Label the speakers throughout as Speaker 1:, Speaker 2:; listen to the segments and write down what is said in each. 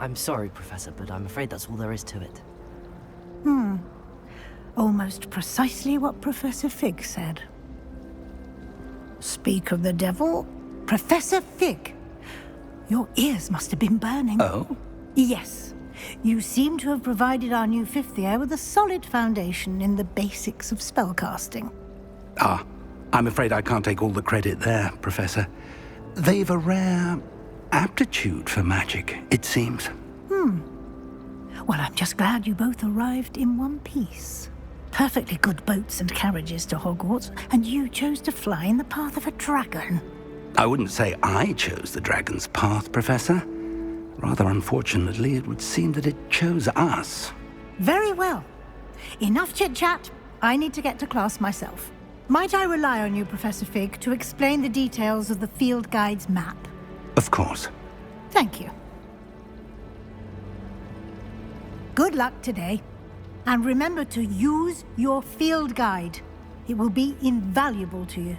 Speaker 1: I'm sorry, Professor, but I'm afraid that's all there is to it.
Speaker 2: Almost precisely what Professor Fig said. Speak of the devil, Professor Fig. Your ears must have been burning.
Speaker 3: Oh?
Speaker 2: Yes. You seem to have provided our new fifth year with a solid foundation in the basics of spellcasting.
Speaker 3: Ah, I'm afraid I can't take all the credit there, Professor. They've a rare aptitude for magic, it seems.
Speaker 2: Well, I'm just glad you both arrived in one piece. Perfectly good boats and carriages to Hogwarts, and you chose to fly in the path of a dragon.
Speaker 3: I wouldn't say I chose the dragon's path, Professor. Rather unfortunately, it would seem that it chose us.
Speaker 2: Very well. Enough chit-chat. I need to get to class myself. Might I rely on you, Professor Fig, to explain the details of the field guide's map?
Speaker 3: Of course.
Speaker 2: Thank you. Good luck today. And remember to use your field guide. It will be invaluable to you.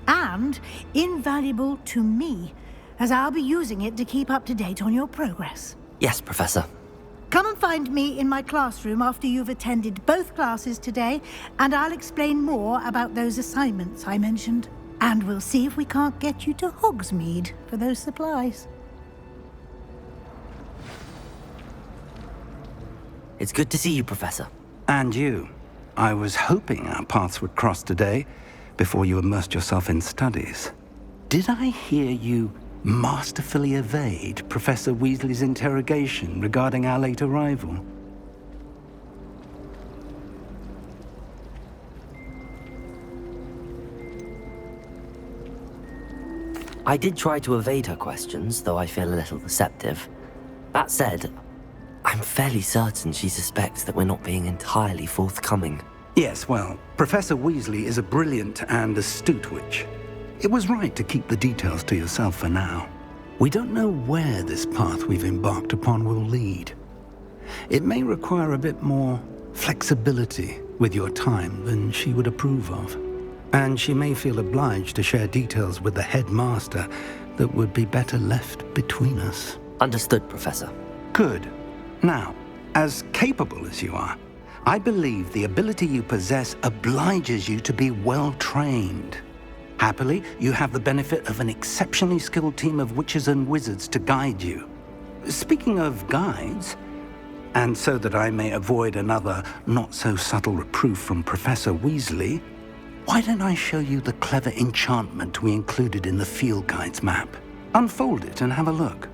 Speaker 2: And invaluable to me, as I'll be using it to keep up to date on your progress.
Speaker 1: Yes, Professor.
Speaker 2: Come and find me in my classroom after you've attended both classes today, and I'll explain more about those assignments I mentioned. And we'll see if we can't get you to Hogsmeade for those supplies.
Speaker 1: It's good to see you, Professor.
Speaker 3: And you. I was hoping our paths would cross today, before you immersed yourself in studies. Did I hear you masterfully evade Professor Weasley's interrogation regarding our late arrival?
Speaker 1: I did try to evade her questions, though I feel a little deceptive. That said, I'm fairly certain she suspects that we're not being entirely forthcoming.
Speaker 3: Yes, well, Professor Weasley is a brilliant and astute witch. It was right to keep the details to yourself for now. We don't know where this path we've embarked upon will lead. It may require a bit more flexibility with your time than she would approve of. And she may feel obliged to share details with the headmaster that would be better left between us.
Speaker 1: Understood, Professor.
Speaker 3: Good. Now, as capable as you are, I believe the ability you possess obliges you to be well-trained. Happily, you have the benefit of an exceptionally skilled team of witches and wizards to guide you. Speaking of guides, and so that I may avoid another not-so-subtle reproof from Professor Weasley, why don't I show you the clever enchantment we included in the field guide's map? Unfold it and have a look.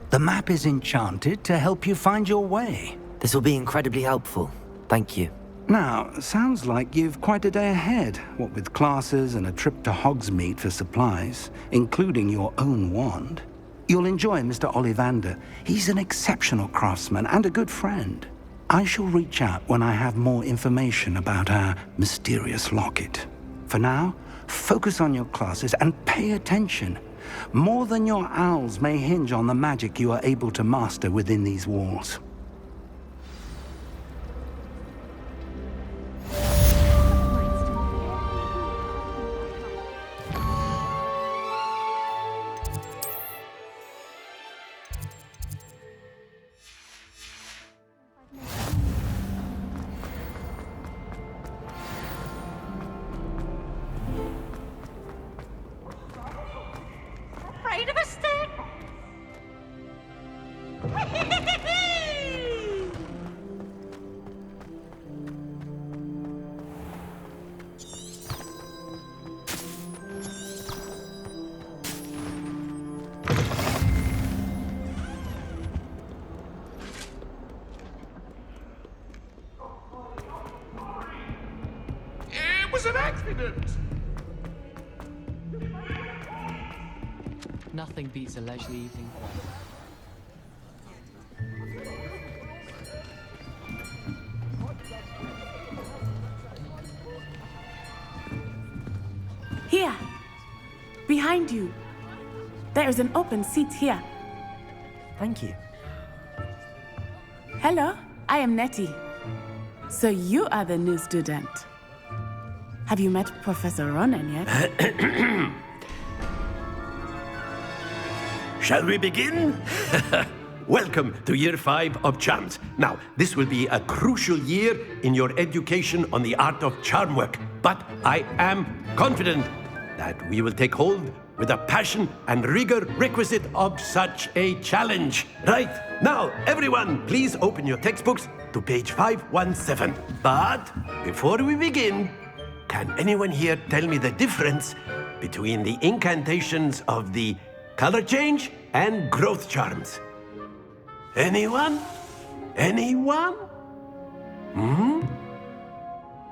Speaker 3: The map is enchanted to help you find your way.
Speaker 1: This will be incredibly helpful. Thank you.
Speaker 3: Now, sounds like you've quite a day ahead, what with classes and a trip to Hogsmeade for supplies, including your own wand. You'll enjoy Mr. Ollivander. He's an exceptional craftsman and a good friend. I shall reach out when I have more information about our mysterious locket. For now, focus on your classes and pay attention. More than your owls may hinge on the magic you are able to master within these walls.
Speaker 4: Afraid of a stick?
Speaker 5: It was an accident!
Speaker 6: Nothing beats a leisurely evening quiet.
Speaker 2: Here.
Speaker 5: Behind you. There is an open seat here.
Speaker 1: Thank you.
Speaker 5: Hello, I am Nettie. So you are the new student. Have you met Professor Ronan yet?
Speaker 7: Shall we begin? Welcome to Year 5 of Charms. Now, this will be a crucial year in your education on the art of charm work. But I am confident that we will take hold with the passion and rigor requisite of such a challenge. Right, now, everyone, please open your textbooks to page 517. But before we begin, can anyone here tell me the difference between the incantations of the color change and growth charms? Anyone? Anyone?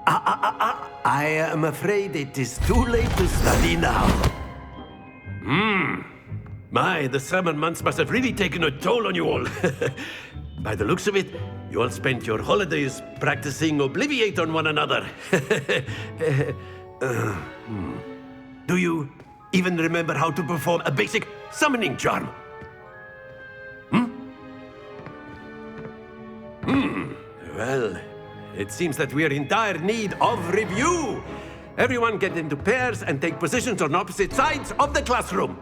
Speaker 7: I am afraid it is too late to study now. My, the summer months must have really taken a toll on you all. By the looks of it, you all spent your holidays practicing Obliviate on one another. Do you even remember how to perform a basic summoning charm? Well, it seems that we are in dire need of review. Everyone get into pairs and take positions on opposite sides of the classroom.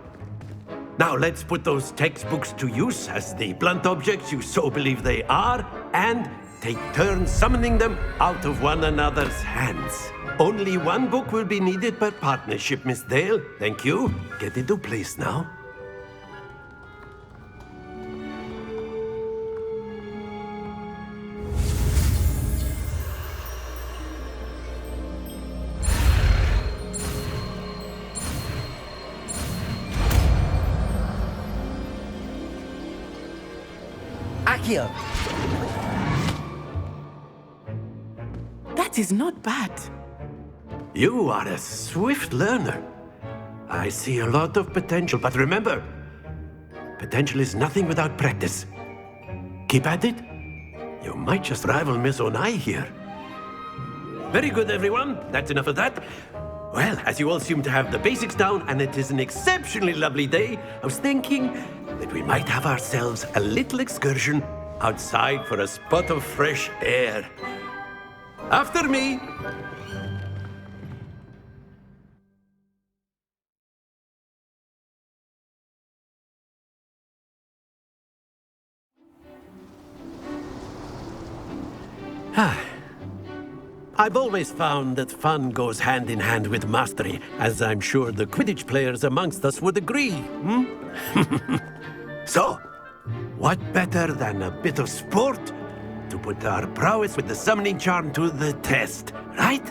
Speaker 7: Now let's put those textbooks to use as the blunt objects you so believe they are, and take turns summoning them out of one another's hands. Only one book will be needed per partnership, Miss Dale. Thank you. Get into place now.
Speaker 1: Accio!
Speaker 5: That is not bad.
Speaker 7: You are a swift learner. I see a lot of potential, but remember, potential is nothing without practice. Keep at it. You might just rival Miss Onai here. Very good, everyone. That's enough of that. Well, as you all seem to have the basics down, and it is an exceptionally lovely day, I was thinking that we might have ourselves a little excursion outside for a spot of fresh air. After me. I've always found that fun goes hand in hand with mastery, as I'm sure the Quidditch players amongst us would agree. So, what better than a bit of sport to put our prowess with the summoning charm to the test, right?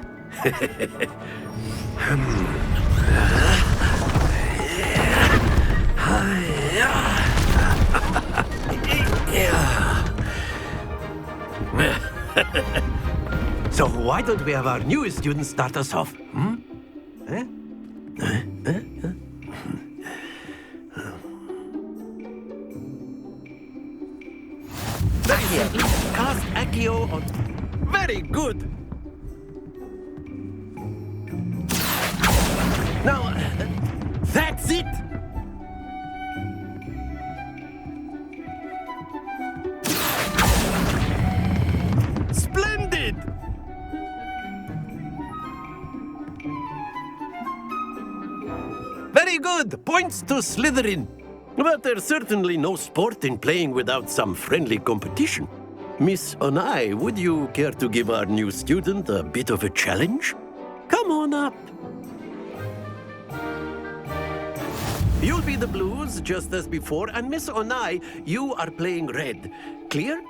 Speaker 7: So why don't we have our newest student start us off? Cast Accio on... Very good! Now, that's it! Splendid! Very good! Points to Slytherin. But there's certainly no sport in playing without some friendly competition. Miss Onai, would you care to give our new student a bit of a challenge? Come on up. You'll be the blues, just as before, and Miss Onai, you are playing red. Clear?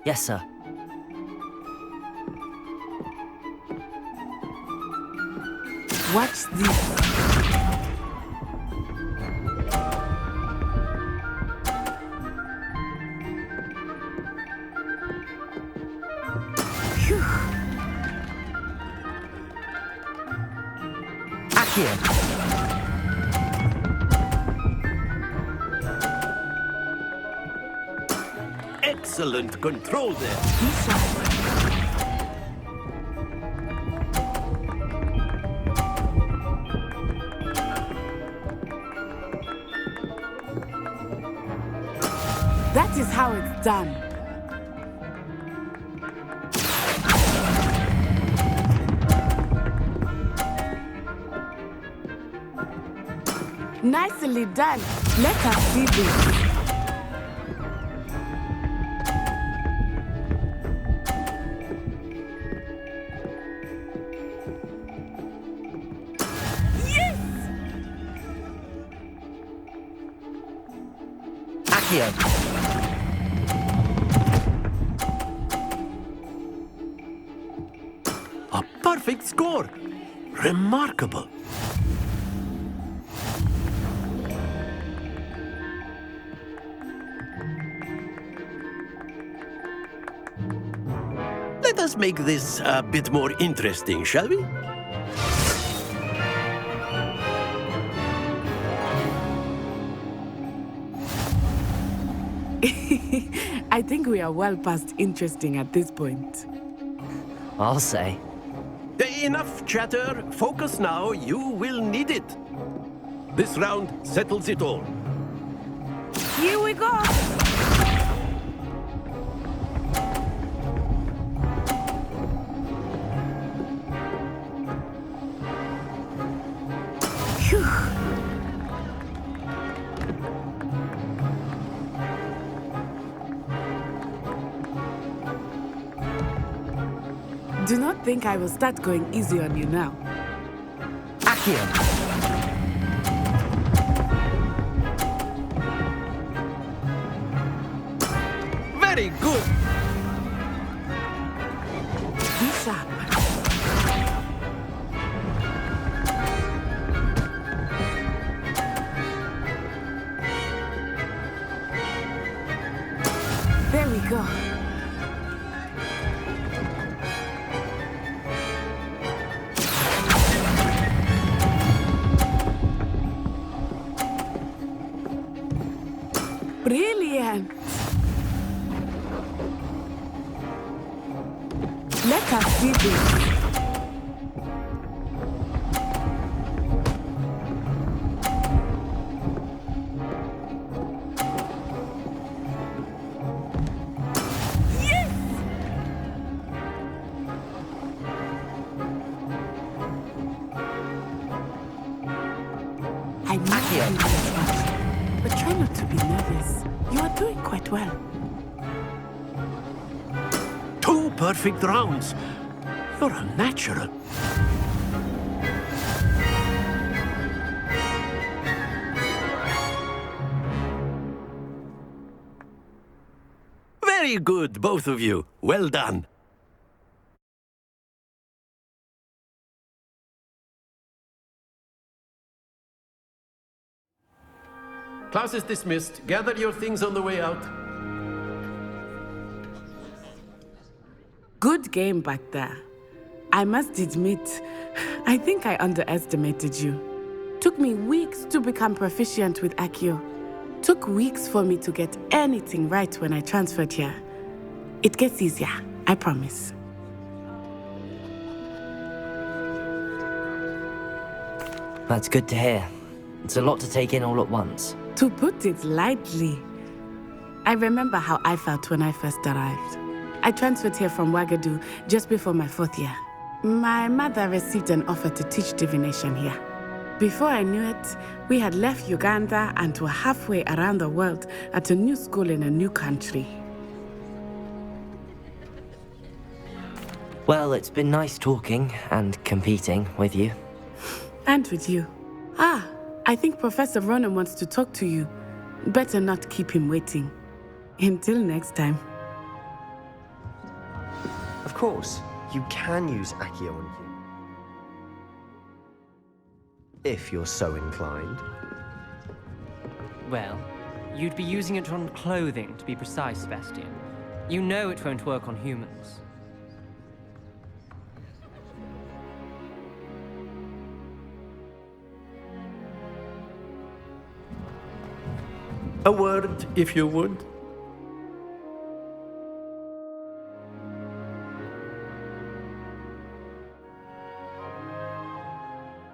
Speaker 1: Yes, sir.
Speaker 5: Watch this.
Speaker 1: Accio!
Speaker 7: Excellent control there.
Speaker 5: That is how it's done. Nicely done. Let us see this.
Speaker 1: Accio.
Speaker 7: A perfect score! Remarkable! Let us make this a bit more interesting, shall we?
Speaker 5: I think we are well past interesting at this point.
Speaker 1: I'll say.
Speaker 7: Enough chatter. Focus now. You will need it. This round settles it all.
Speaker 5: Here we go! Phew. Do not think I will start going easy on you now.
Speaker 1: Accio.
Speaker 7: Very good.
Speaker 5: Be sharp. There we go. Brilliant. Let us see this. I know you can trust, but try not to be nervous. You are doing quite well.
Speaker 7: 2 perfect rounds. You're a natural. Very good, both of you. Well done. Class is dismissed. Gather your things on the way out.
Speaker 5: Good game back there. I must admit, I think I underestimated you. Took me weeks to become proficient with Accio. Took weeks for me to get anything right when I transferred here. It gets easier, I promise.
Speaker 1: That's good to hear. It's a lot to take in all at once.
Speaker 5: To put it lightly, I remember how I felt when I first arrived. I transferred here from Ouagadougou just before my 4th year. My mother received an offer to teach divination here. Before I knew it, we had left Uganda and were halfway around the world at a new school in a new country.
Speaker 1: Well, it's been nice talking and competing with you.
Speaker 5: And with you. Ah, I think Professor Ronan wants to talk to you. Better not keep him waiting. Until next time.
Speaker 8: Of course, you can use Accio on you. If you're so inclined.
Speaker 6: Well, you'd be using it on clothing, to be precise, Sebastian. You know it won't work on humans.
Speaker 7: A word, if you would.